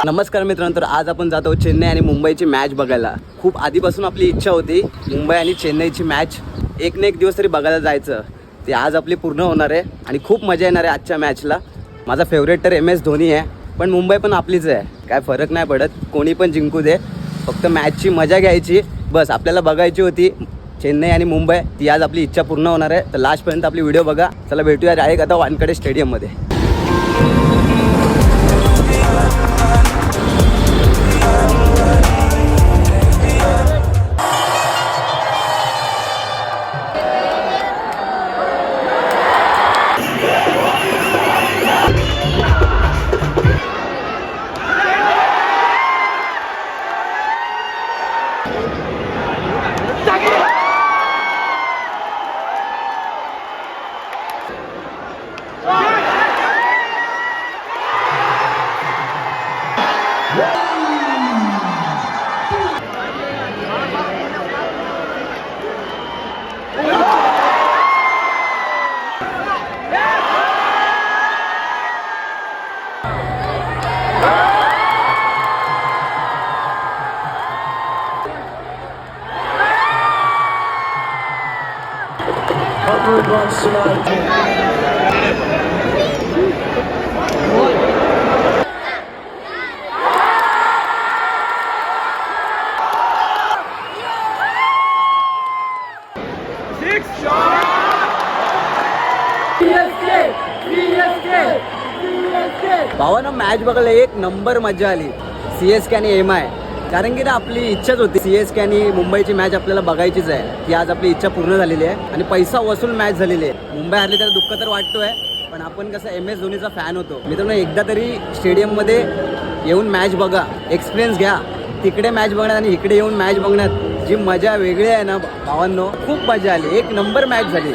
नमस्कार मित्रांनो, तर आज आपण जातो चेन्नई आणि मुंबईची मॅच बघायला. खूप आधीपासून आपली इच्छा होती मुंबई आणि चेन्नईची मॅच एक ना एक दिवस तरी बघायला जायचं. ते आज आपली पूर्ण होणार आहे आणि खूप मजा येणार आहे आजच्या मॅचला. माझा फेवरेट तर MS धोनी आहे, पण मुंबई पण आपलीच आहे. काय फरक नाही पडत, कोणी पण जिंकू दे, फक्त मॅचची मजा घ्यायची बस. आपल्याला बघायची होती चेन्नई आणि मुंबई, ती आज आपली इच्छा पूर्ण होणार आहे. तर लास्टपर्यंत आपली व्हिडिओ बघा. चला भेटूया डायरेक्ट आता वानखेडे स्टेडियममध्ये. भावानं मॅच बघायला एक नंबर मजा आली. CSK आणि MI, कारण की ना आपली इच्छाच होती CSK आणि मुंबईची मॅच आपल्याला बघायचीच आहे. ती आज आपली इच्छा पूर्ण झालेली आहे आणि पैसा वसूल मॅच झालेली आहे. मुंबई हरली तर दुःख तर वाटतोय, पण आपण कसं MS धोनीचा फॅन होतो. मित्रांनो, एकदा तरी स्टेडियममध्ये येऊन मॅच बघा, एक्सपिरियन्स घ्या. तिकडे मॅच बघण्यात आणि इकडे येऊन मॅच बघण्यात जी मजा वेगळी आहे ना भावांनो, खूप मजा आली. एक नंबर मॅच झाली.